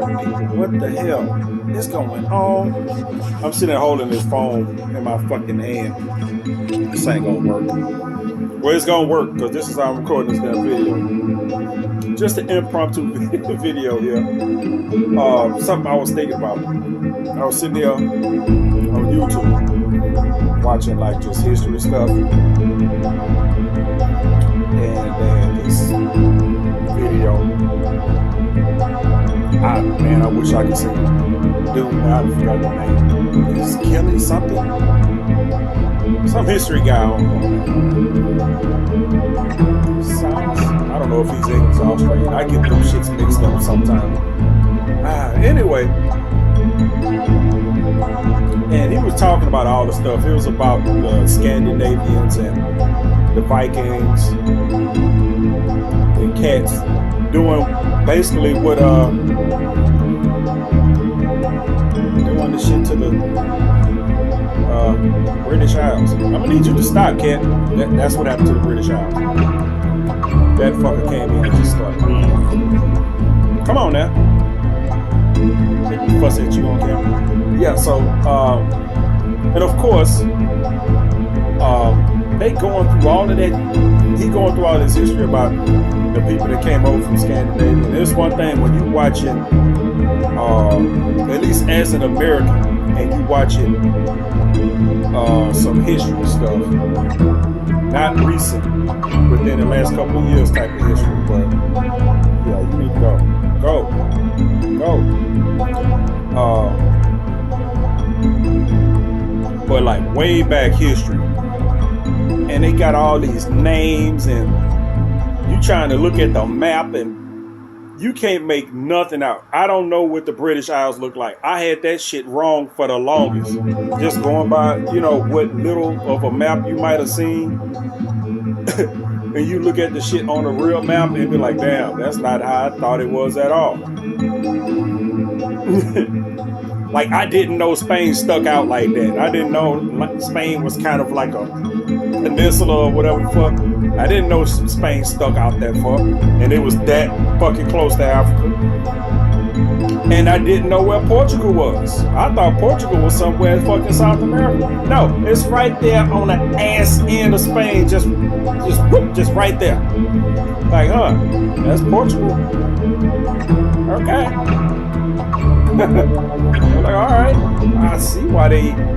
What the hell is going on? I'm sitting there holding this phone in my fucking hand. This ain't gonna work. Well, it's gonna work because this is how I'm recording this damn video. Just an impromptu video here. Something I was thinking about. I was sitting here on YouTube watching like just history stuff, and then this video. I wish I could see it. Dude, I forgot the name. Is Kelly something? Some history guy on sounds. I don't know if he's English or Australian. I get them shits mixed up sometimes. Anyway, and he was talking about all the stuff. It was about the Scandinavians and the Vikings, the cats doing basically what doing the shit to the British Isles. I'm gonna need you to stop, cat. That's what happened to the British Isles. That fucker came in and just started. Come on now. Make me fuss at you on camera. Yeah, so and of course, they going through all of that. He going through all this history about the people that came over from Scandinavia. And there's one thing when you watching, at least as an American, and you watching some history stuff, not recent, within the last couple of years type of history, but yeah, you need to go. But like way back history, and they got all these names, and you trying to look at the map and you can't make nothing out. I don't know what the British Isles look like. I had that shit wrong for the longest. Just going by, what little of a map you might have seen. And you look at the shit on a real map and be like, damn, that's not how I thought it was at all. Like, I didn't know Spain stuck out like that. I didn't know Spain was kind of like a peninsula or whatever the fuck. I didn't know Spain stuck out that far, and it was that fucking close to Africa. And I didn't know where Portugal was. I thought Portugal was somewhere in fucking South America. No, it's right there on the ass end of Spain, just right there. Like, that's Portugal. Okay. I'm like, all right,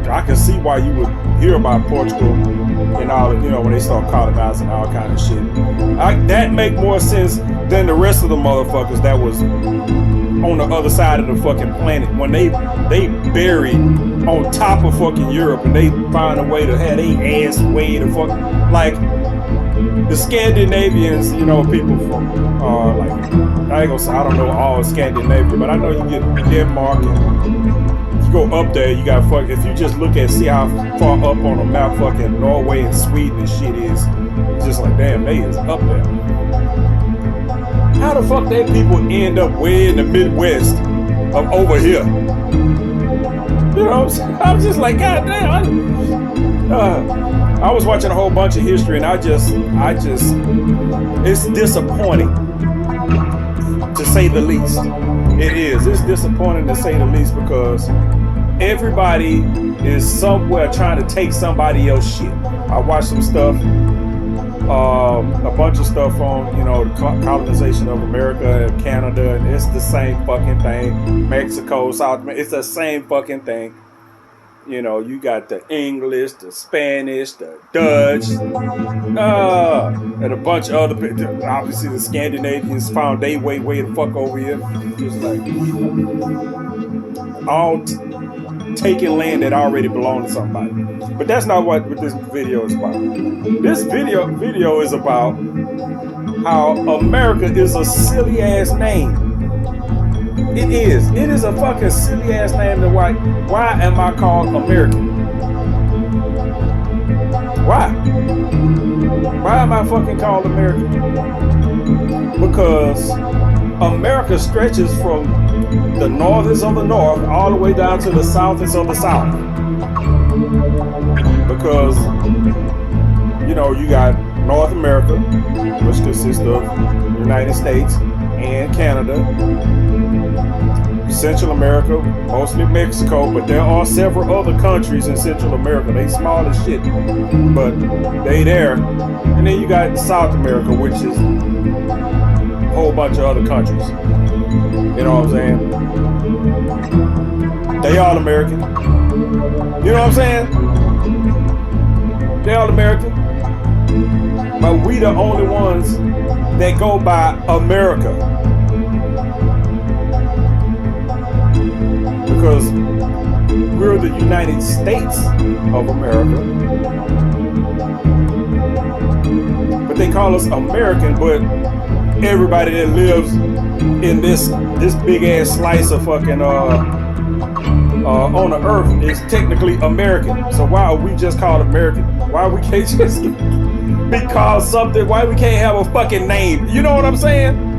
I can see why you would hear about Portugal and all, when they start colonizing all kind of shit. That make more sense than the rest of the motherfuckers that was on the other side of the fucking planet when they buried on top of fucking Europe, and they find a way to have their ass way to fuck, like the Scandinavians, people from like, I ain't gonna say I don't know all Scandinavia, but I know you get Denmark, and you go up there, you got if you just look at see how far up on the map fucking Norway and Sweden and shit is, just like damn, they is up there. How the fuck that people end up way in the Midwest of over here? I'm just like, god damn. I was watching a whole bunch of history, and I just, it's disappointing, to say the least. It is. It's disappointing to say the least, because everybody is somewhere trying to take somebody else's shit. I watched some stuff, a bunch of stuff on, the colonization of America and Canada, and it's the same fucking thing. Mexico, South America, it's the same fucking thing. You got the English, the Spanish, the Dutch, and a bunch of other people. Obviously, the Scandinavians found their way the fuck over here. Just like all taking land that already belonged to somebody. But that's not what this video is about. This video is about how America is a silly ass name. It is. It is a fucking silly ass name. Why am I called American? Why? Why am I fucking called American? Because America stretches from the northest of the north all the way down to the southest of the south. Because, you got North America, which consists of the United States and Canada. Central America, mostly Mexico, but there are several other countries in Central America. They small as shit, but they there. And then you got South America, which is a whole bunch of other countries. You know what I'm saying? They all American. You know what I'm saying? They all American. But we the only ones that go by America. Because we're the United States of America. But they call us American, but everybody that lives in this big ass slice of fucking on the earth is technically American. So why are we just called American? Why we can't just be called something? Why we can't have a fucking name? You know what I'm saying?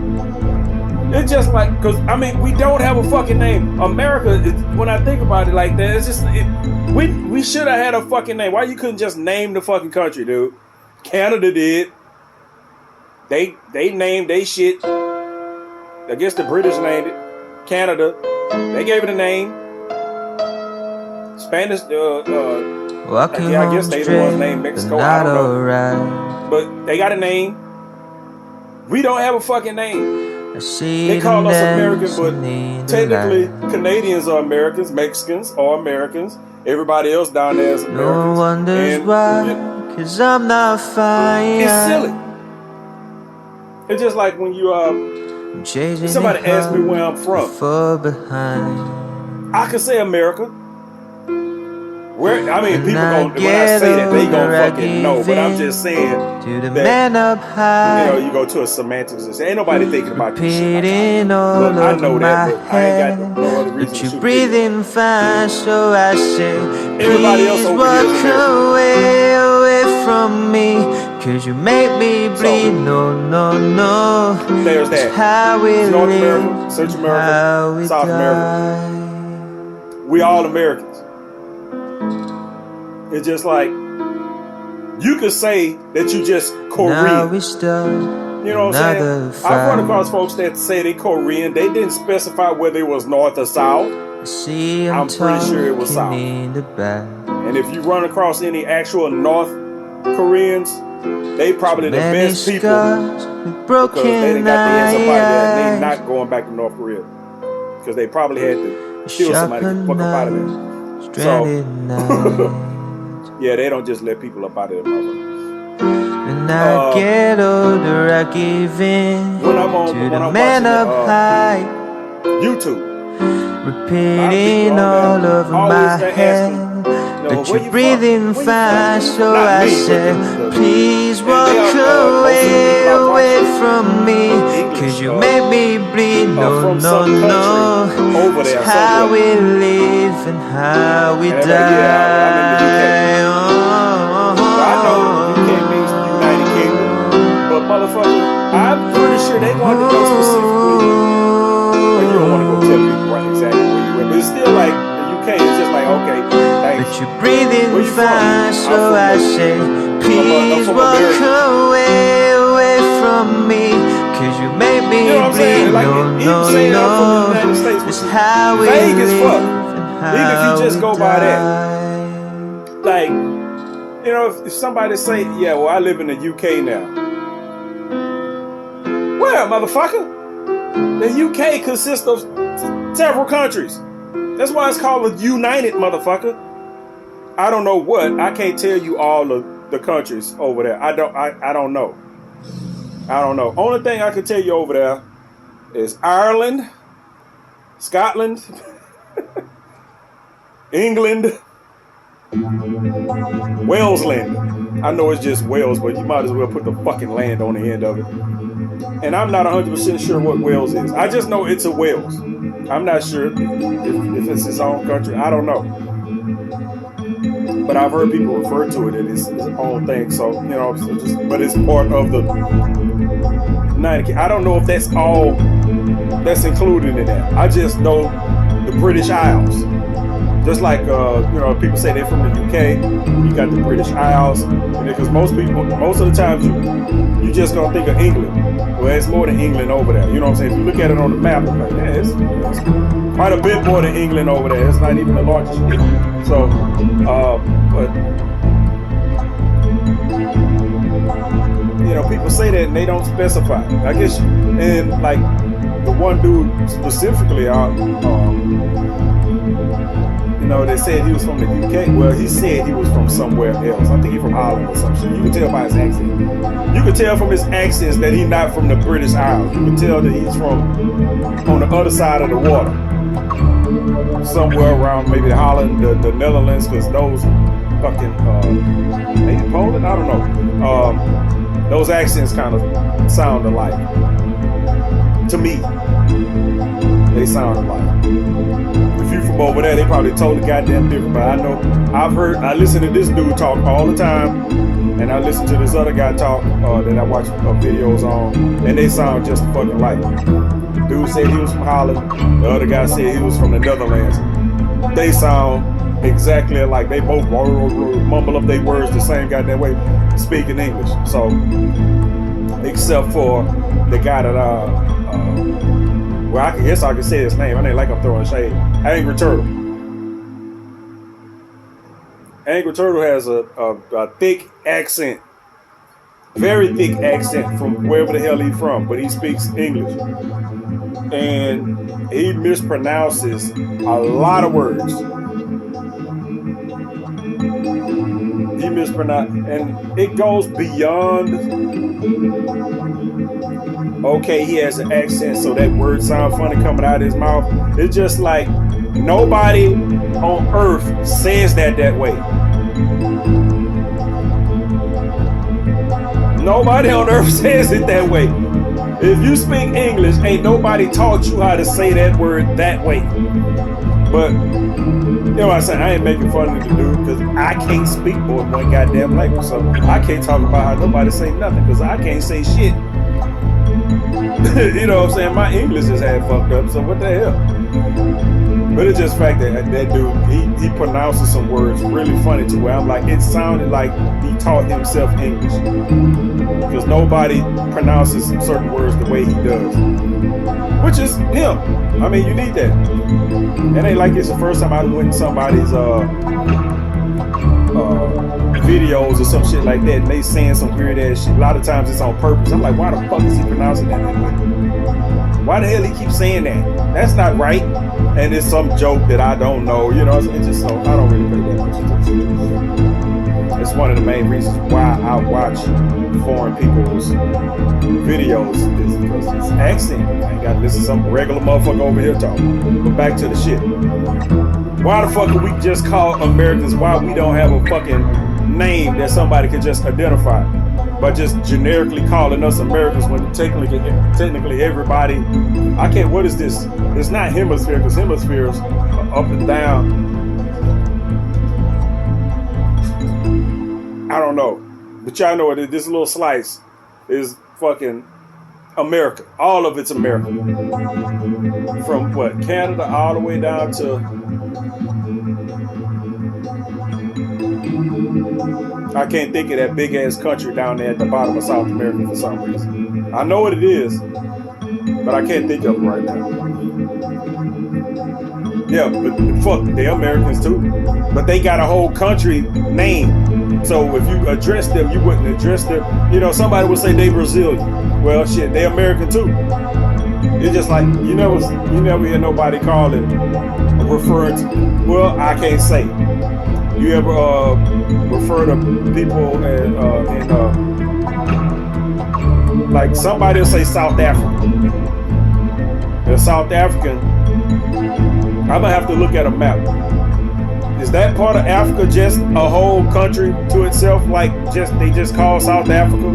It's just like, because I mean, we don't have a fucking name. America, when I think about it like that, it's just, we should have had a fucking name. Why you couldn't just name the fucking country, dude? Canada did. They named they shit. I guess the British named it. Canada, they gave it a name. Spanish, I guess they the ones named Mexico. I don't know. Right. But they got a name. We don't have a fucking name. They call us Americans, but technically Canadians are Americans, Mexicans are Americans. Everybody else down there is Americans. No wonders why, 'cause I'm not fine. It's silly. It's just like when you somebody asked me where I'm from. I can say America. Where, I mean, people when I say that, they gonna fucking know. But I'm just saying that, you go to a semantics and say, ain't nobody thinking about this shit. Look, I know that, but I ain't got no other reason to shoot breathing fast, so I say, everybody else over walk away from me, 'cause you make me bleed. No. There's that. How we North live, America, Central America, South America. We all Americans. It's just like, you could say that you just Korean. You know what I'm saying? I've run across folks that say they Korean. They didn't specify whether it was North or South. I'm pretty sure it was South. And if you run across any actual North Koreans, they probably the best people, because they didn't got the answer about that. And they not going back to North Korea because they probably had to kill somebody to fuck up out of there. So yeah, they don't just let people up out of there. When I get older, I give in when I'm watching YouTube, repeating all over my head. But you're breathing fast, so I said, please walk away from me, 'cause you make me bleed. No. It's how we live and how we die. I know UK means United Kingdom, but motherfucker, I'm pretty sure they want to go specifically. Well, you don't want to go tell people right exactly where you went, but it's still like the UK is just like, okay, but you're breathing fast, so I say, please walk away from me, 'cause you make me bleed. Like, No. It's how we live and how even if you just go by that, like, you know, if somebody say, yeah, well, I live in the UK now. Well, motherfucker, the UK consists of several countries. That's why it's called a united motherfucker. I don't know what. I can't tell you all of the countries over there. I don't know. I don't know. Only thing I can tell you over there is Ireland, Scotland, England, Walesland. I know it's just Wales, but you might as well put the fucking land on the end of it. And I'm not 100% sure what Wales is. I just know it's a Wales. I'm not sure if it's its own country. I don't know. But I've heard people refer to it as its own thing. So, you know, but it's part of the United Kingdom. I don't know if that's all that's included in that. I just know the British Isles. Just like, you know, people say they're from the UK, you got the British Isles. And because most of the times you just gonna think of England. Well, it's more than England over there. You know what I'm saying? If you look at it on the map, I'm like, yeah, it's quite a bit more than England over there. It's not even the largest shit. So, but you know, people say that and they don't specify. I guess, and like the one dude specifically, you know, they said he was from the UK. Well, he said he was from somewhere else. I think he's from Holland or some shit. You can tell by his accent. You can tell from his accents that he's not from the British Isles. You can tell that he's from on the other side of the water. Somewhere around maybe Holland, the Netherlands, because those fucking, maybe Poland? I don't know. Those accents kind of sound alike. To me, they sound alike. If you from over there, they probably totally goddamn different. But I know, I listen to this dude talk all the time, and I listen to this other guy talk that I watch videos on, and they sound just fucking alike. Dude said he was from Holland. The other guy said he was from the Netherlands. They sound exactly alike. They both mumble up their words the same goddamn way, speaking English. So, except for the guy that well, I guess I can say his name. I ain't like I'm throwing shade. Angry Turtle. Angry Turtle has a thick accent. Very thick accent from wherever the hell he's from, but he speaks English. And he mispronounces a lot of words. He mispronounced, and it goes beyond, okay, he has an accent, so that word sounds funny coming out of his mouth. It's just like nobody on earth says that way. Nobody on earth says it that way. If you speak English, ain't nobody taught you how to say that word that way. But, you know what I'm saying? I ain't making fun of the dude because I can't speak more than one goddamn language. So I can't talk about how nobody say nothing because I can't say shit. You know what I'm saying? My English is half fucked up, so what the hell? But it's just the fact that that dude, he pronounces some words really funny to where I'm like, it sounded like he taught himself English. Because nobody pronounces certain words the way he does. Which is him. I mean, you need that. It ain't like it's the first time I went in somebody's videos or some shit like that and they saying some weird ass shit. A lot of times it's on purpose. I'm like, why the fuck is he pronouncing that way? Why the hell he keeps saying that? That's not right. And it's some joke that I don't know. You know, it's just so I don't really pay that much attention. It's one of the main reasons why I watch foreign people's videos is because it's accent. I ain't got to listen to some regular motherfucker over here talking. But back to the shit. Why the fuck are we just call Americans? Why we don't have a fucking name that somebody can just identify by just generically calling us Americans when technically everybody, I can't, what is this? It's not hemisphere because hemispheres are up and down. I don't know, but y'all know what this little slice is fucking America. All of it's America. From what, Canada all the way down to I can't think of that big ass country down there at the bottom of South America for some reason. I know what it is, but I can't think of it right now. Yeah, but fuck, they're Americans too. But they got a whole country name. So if you address them, you wouldn't address them. You know, somebody would say they Brazilian. Well, shit, they American too. It's just like you never hear nobody calling, referring to. Well, I can't say. You ever refer to people like somebody will say South Africa. They're South African. I'm gonna have to look at a map. Is that part of Africa just a whole country to itself? Like they just call South Africa?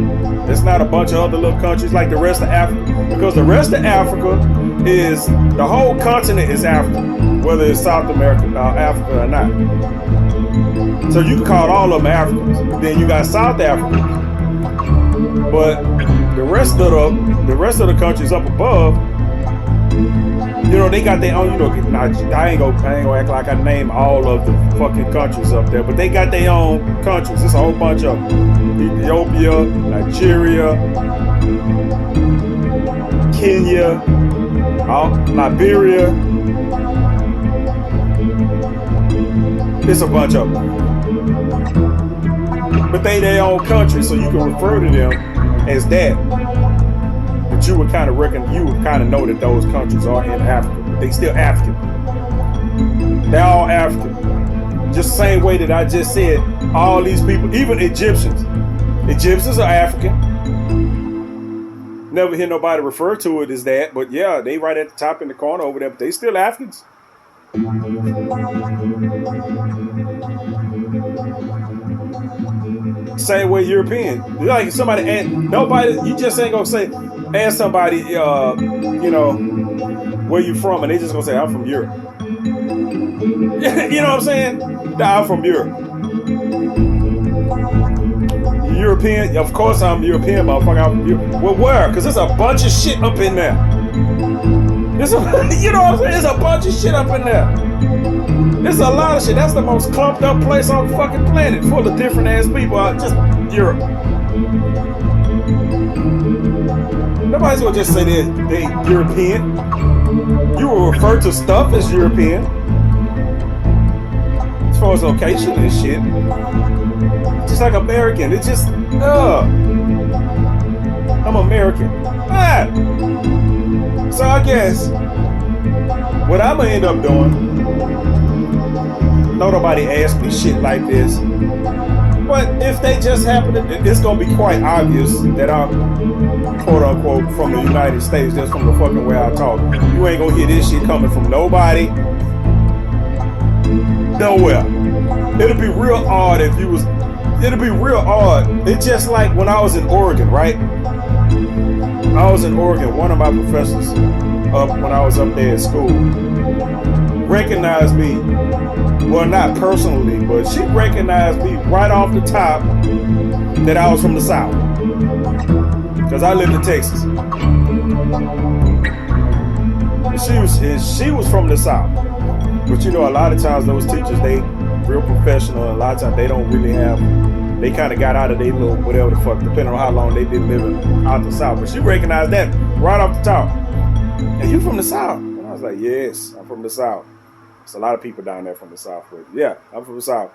It's not a bunch of other little countries like the rest of Africa. Because the rest of Africa is, the whole continent is Africa. Whether it's South America, Africa or not. So you can call all of them Africans. Then you got South Africa. But the rest of the countries up above, You know, they got their own, you know, I ain't gonna act like I name all of the fucking countries up there, but they got their own countries. There's a whole bunch of them. Ethiopia, Nigeria, Kenya, Liberia. It's a bunch of them. But they their own country, so you can refer to them as that. But you would kind of know that those countries are in Africa. They still African. They're all African. Just the same way that I just said, all these people, even Egyptians. Egyptians are African. Never hear nobody refer to it as that, but yeah, they right at the top in the corner over there, but they still Africans. Same way European. Like somebody, you just ain't gonna say, ask somebody, you know, where you from, and they just gonna say, I'm from Europe. You know what I'm saying? Nah, I'm from Europe. European? Of course I'm European, motherfucker. I'm from Europe. Well, where? Because there's a bunch of shit up in there. You know what I'm saying? There's a bunch of shit up in there. There's a lot of shit. That's the most clumped up place on the fucking planet, full of different ass people. Just Europe. Nobody's gonna just say they European. You will refer to stuff as European. As far as location and shit. Just like American. It's just, I'm American. So I guess what I'm gonna end up doing, nobody asked me shit like this, but if they just happen to, it's gonna be quite obvious that I'm quote unquote from the United States, just from the fucking way I talk. You ain't gonna hear this shit coming from nobody, nowhere. It'll be real odd if you was, it'll be real odd. It's just like when I was in Oregon, right? I was in Oregon, one of my professors when I was up there at school recognized me, well, not personally, but she recognized me right off the top that I was from the South, because I lived in Texas. She was from the South, but you know, a lot of times those teachers, they real professional, and a lot of times they don't really have, they kind of got out of their little whatever the fuck, depending on how long they've been living out the South. But she recognized that right off the top. And you from the South? And I was like, yes, I'm from the South. There's a lot of people down there from the South. But yeah, I'm from the South.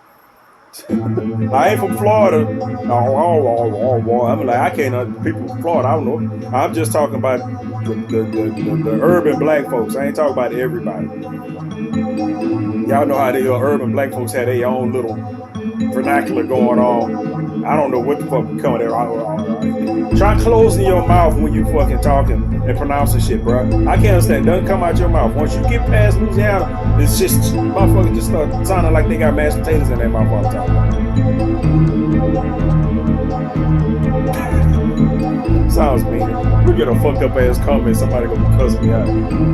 I ain't from Florida. I'm like, I can't, people from Florida, I don't know. I'm just talking about the urban black folks. I ain't talking about everybody. Y'all know how the urban black folks had their own little vernacular going on. I don't know what the fuck coming there. Try closing your mouth when you fucking talking and pronouncing shit, bro. I can't understand. It doesn't come out your mouth. Once you get past Louisiana, it's just motherfuckers just start sounding like they got mashed potatoes in their mouth all the time. Sounds mean. We get a fucked up ass comment, somebody gonna cuss me out.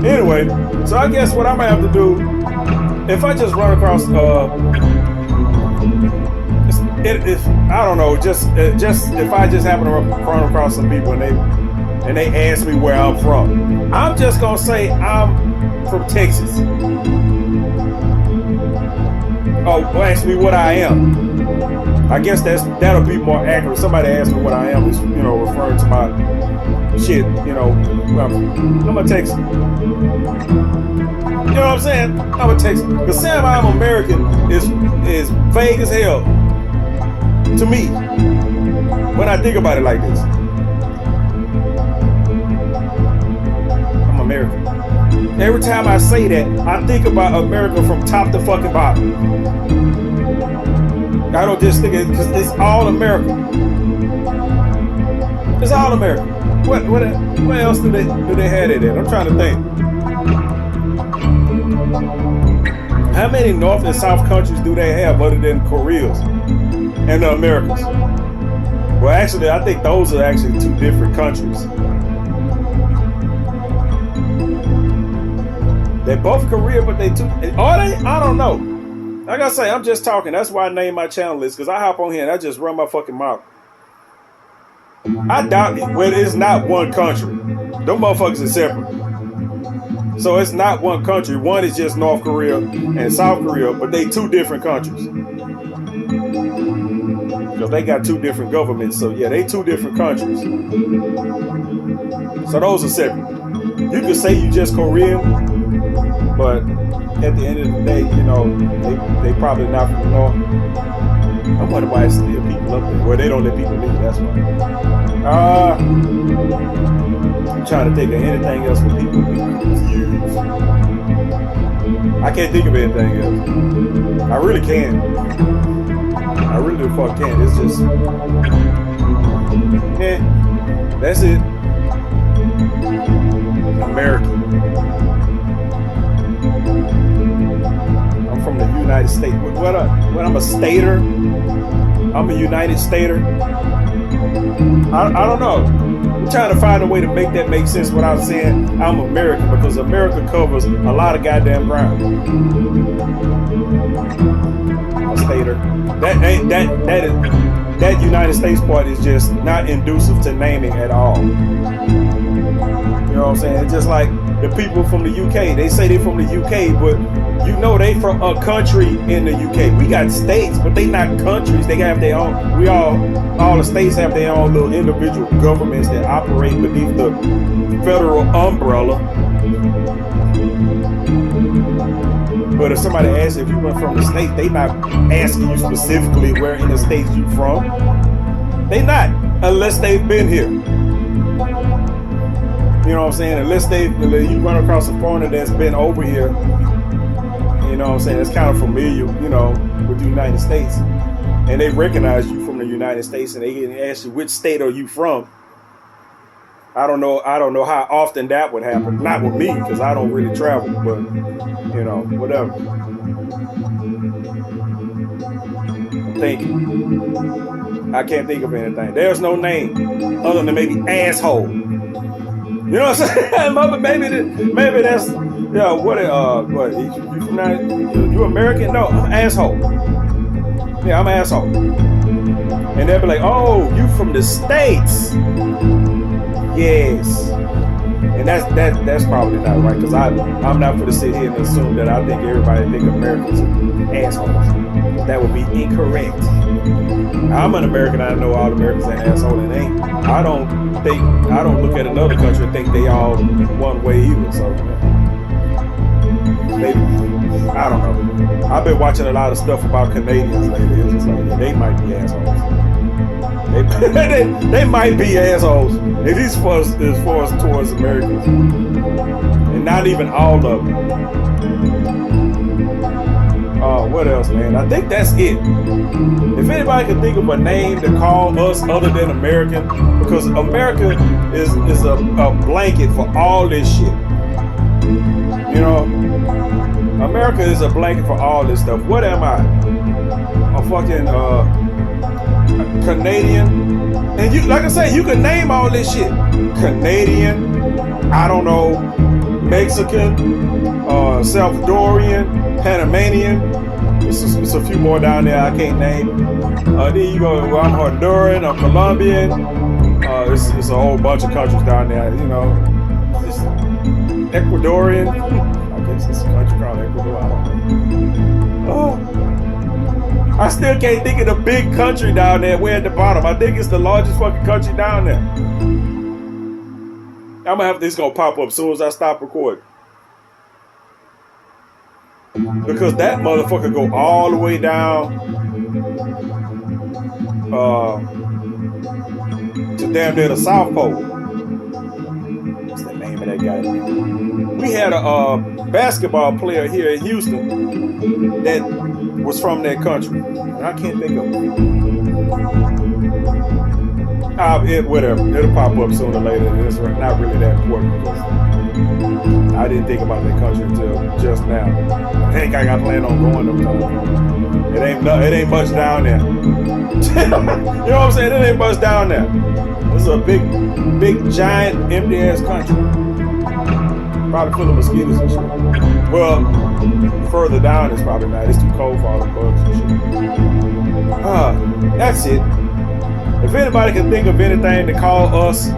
Anyway, so I guess what I'm gonna have to do, if I just run across if I don't know, just if I just happen to run across some people and they ask me where I'm from, I'm just gonna say I'm from Texas. Oh, well, ask me what I am. I guess that'll be more accurate. Somebody asked me what I am, is, you know, referring to my shit, you know. I'm a Texan. You know what I'm saying? I'm a Texan. Because saying I'm American is vague as hell to me when I think about it like this. I'm American. Every time I say that, I think about America from top to fucking bottom. I don't just think it, because it's all America. It's all America. What else do they have it in? I'm trying to think. How many North and South countries do they have other than Koreans and the Americans? Well, actually, I think those are actually two different countries. They're both Korea, but they two. Are they? I don't know. Like I say, I'm just talking. That's why I named my channel this, because I hop on here and I just run my fucking mouth. I doubt it. Well, it's not one country. Them motherfuckers are separate. So it's not one country. One is just North Korea and South Korea, but they two different countries. Because they got two different governments. So yeah, they two different countries. So those are separate. You could say you just Korean, but at the end of the day, you know, they probably not from the North. I wonder why it's still people up there. Well, they don't let people leave, that's why. I'm trying to think of anything else for people to use. I can't think of anything else. I really can't. I really the fuck can't. It's just, yeah, that's it. American. I'm from the United States. What I'm a stater? I'm a United Stater. I don't know. I'm trying to find a way to make that make sense without saying I'm American, because America covers a lot of goddamn ground. A stater. That United States part is just not inducive to naming at all. You know what I'm saying? It's just like the people from the UK. They say they're from the UK, but you know they from a country in the UK. We got states, but they not countries. They have their own. All the states have their own little individual governments that operate beneath the federal umbrella. But if somebody asks if you went from the state, they not asking you specifically where in the states you from. They not, unless they've been here. You know what I'm saying? Unless you run across a foreigner that's been over here, you know what I'm saying, that's kind of familiar, you know, with the United States, and they recognize you from the United States, and they can ask you which state are you from. I don't know how often that would happen. Not with me, because I don't really travel, but you know, whatever. I'm thinking. I can't think of anything. There's no name other than maybe asshole. You know what I'm saying? maybe that's, yeah. What you from that? You American? No, I'm asshole. Yeah, I'm asshole. And they'll be like, oh, you from the States? Yes. And that's probably not right, because I'm not going to sit here and assume that I think everybody think Americans are assholes. That would be incorrect. I'm an American. I know all Americans are assholes, and ain't. I don't look at another country and think they all one way either. So maybe, I don't know. I've been watching a lot of stuff about Canadians lately. It's just like, yeah, they might be assholes. They might be assholes. At least as far as towards Americans, and not even all of them. What else, man? I think that's it. If anybody can think of a name to call us other than American, because America is a blanket for all this shit. You know, America is a blanket for all this stuff. What am I? A fucking Canadian? And you, like I say, you can name all this shit. Canadian, I don't know, Mexican, Salvadorian, Panamanian. It's a few more down there I can't name. Then you go, well, I'm Honduran, I'm Colombian. It's a whole bunch of countries down there, you know. It's Ecuadorian. I guess it's a country called Ecuador. I don't know. Oh. I still can't think of the big country down there way at the bottom. I think it's the largest fucking country down there. I'm gonna have this gonna pop up as soon as I stop recording. Because that motherfucker go all the way down to damn near the South Pole. What's the name of that guy? We had a basketball player here in Houston that was from that country. I can't think of it. Whatever. It'll pop up sooner or later. It's not really that important, because I didn't think about that country until just now. I think I got planned on going them times. It ain't much down there. You know what I'm saying? It ain't much down there. It's a big, giant, empty ass country. Probably full of mosquitoes and shit. Well, further down it's probably not. It's too cold for all the bugs and shit. That's it. If anybody can think of anything to call us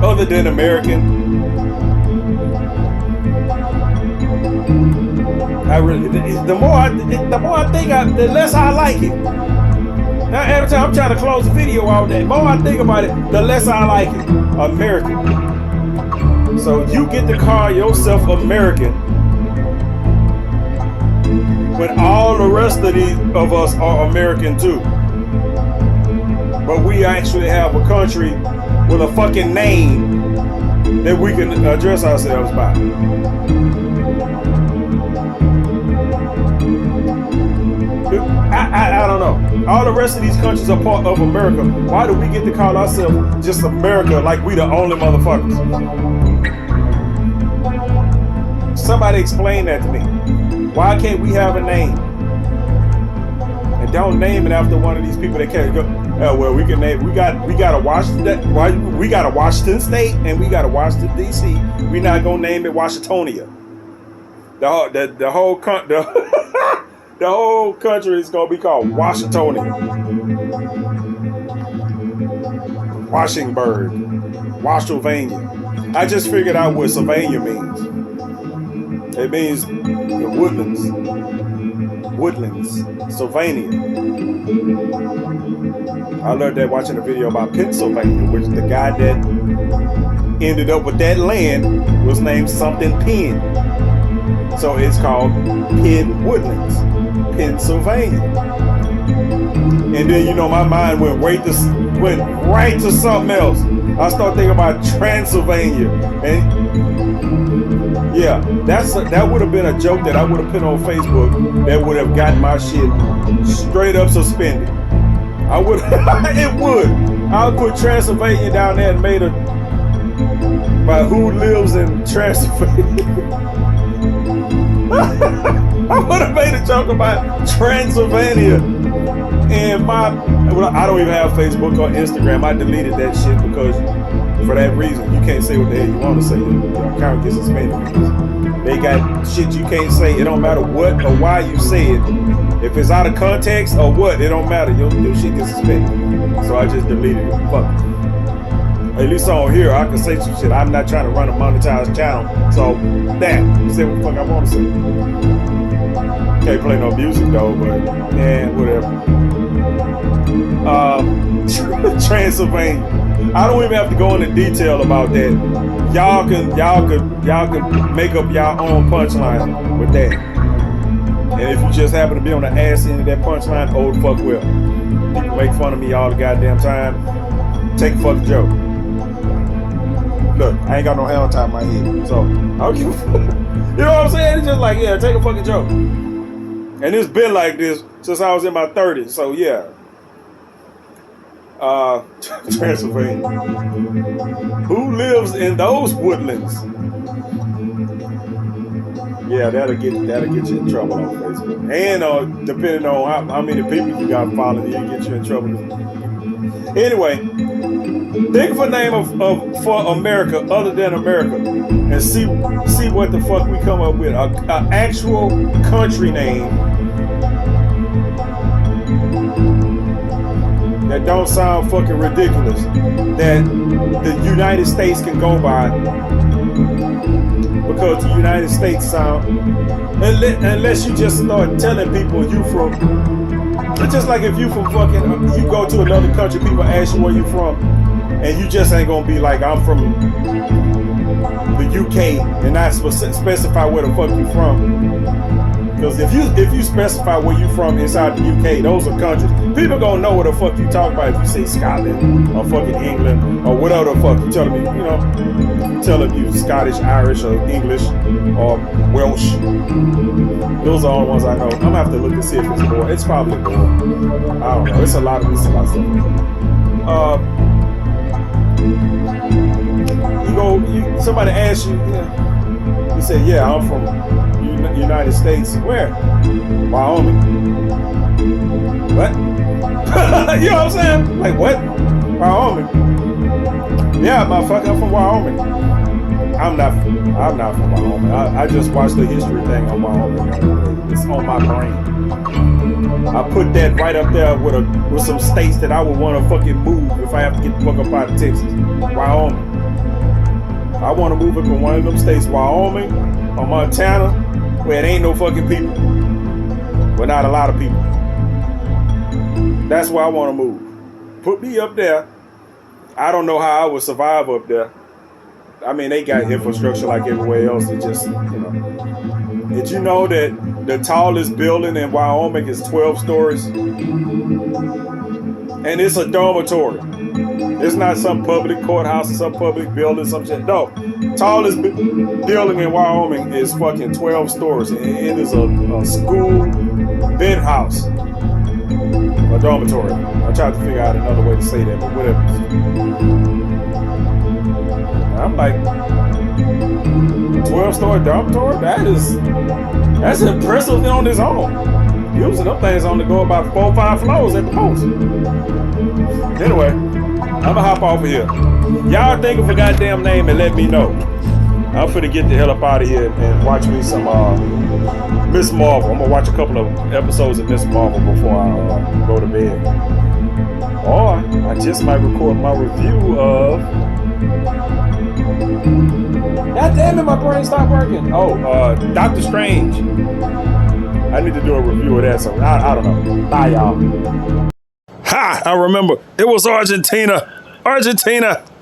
other than American, I really, the more I think, the less I like it. Now every time I'm trying to close the video all day, the more I think about it, the less I like it. American. So you get to call yourself American when all the rest of us are American too. But we actually have a country with a fucking name that we can address ourselves by. I don't know. All the rest of these countries are part of America. Why do we get to call ourselves just America like we the only motherfuckers? Somebody explain that to me. Why can't we have a name? And don't name it after one of these people that can't go. Well, we can name. We got a Washington. We got a Washington State and we got a Washington D.C. We're not gonna name it Washingtonia. The whole the whole country is gonna be called Washingtonia, Washingburg, Washylvania. I just figured out what Sylvania means. It means the woodlands, Sylvania. I learned that watching a video about Pennsylvania, which the guy that ended up with that land was named something Penn. So it's called Penn Woodlands, Pennsylvania. And then my mind went right to something else. I started thinking about Transylvania, and yeah, that would have been a joke that I would have put on Facebook that would have gotten my shit straight up suspended. I would, it would. I would put Transylvania down there and made by who lives in Transylvania. I would have made a joke about Transylvania. And I don't even have Facebook or Instagram. I deleted that shit because for that reason, you can't say what the hell you want to say. Your account gets suspended. They got shit you can't say. It don't matter what or why you say it. If it's out of context or what, it don't matter. Your shit gets suspended. So I just deleted it. Fuck it. At least on here, I can say some shit. I'm not trying to run a monetized channel. So, say what the fuck I want to say. Can't play no music though, but, whatever. Transylvania. I don't even have to go into detail about that. Y'all can make up y'all own punchline with that. And if you just happen to be on the ass end of that punchline, oh the fuck well. People make fun of me all the goddamn time. Take a fucking joke. Look, I ain't got no hair on top of my head, so I don't give a fuck. You know what I'm saying? It's just like, yeah, take a fucking joke. And it's been like this since I was in my 30s, so yeah. Transylvania. Who lives in those woodlands? Yeah, that'll get you in trouble on Facebook. And depending on how many people you got following, it'll get you in trouble. Anyway, think of a name for America other than America, and see what the fuck we come up with. An actual country name that don't sound fucking ridiculous, that the United States can go by, because the United States sound, unless you just start telling people you from, it's just like if you from fucking, you go to another country, people ask you where you from, and you just ain't gonna be like, I'm from the UK, and not specify where the fuck you from. Because if you specify where you from inside the UK, those are countries. People gonna know what the fuck you talk about if you say Scotland or fucking England or whatever the fuck you telling me. Tell them you Scottish, Irish, or English or Welsh. Those are all the ones I know. I'm gonna have to look to see if it's more. It's probably more. I don't know. It's a lot of stuff. Somebody asks you, you say, yeah, I'm from United States. Where? Wyoming. What? You know what I'm saying? Like what? Wyoming. Yeah, motherfucker, I'm from Wyoming. I'm not from Wyoming. I just watched the history thing on Wyoming. It's on my brain. I put that right up there with some states that I would want to fucking move if I have to get the fuck up out of Texas. Wyoming. I want to move up in one of them states, Wyoming or Montana, where it ain't no fucking people. Well, not a lot of people. That's where I want to move. Put me up there. I don't know how I would survive up there. I mean, they got infrastructure like everywhere else. It just, Did you know that the tallest building in Wyoming is 12 stories? And it's a dormitory. It's not some public courthouse or some public building, some shit. No. Tallest building in Wyoming is fucking 12 stories. And it is a school bed house. A dormitory. I tried to figure out another way to say that, but whatever. I'm like, 12-story dormitory? That's impressive on its own. Usually them things only go about 4 or 5 floors at the most. Anyway, I'ma hop off of here. Y'all think of a goddamn name and let me know. I'm finna get the hell up out of here and watch me some Miss Marvel. I'm gonna watch a couple of episodes of Miss Marvel before I go to bed. Or I just might record my review of... God damn it, my brain stopped working. Doctor Strange. I need to do a review of that, so I don't know. Bye, y'all. Ha! I remember. It was Argentina. Argentina.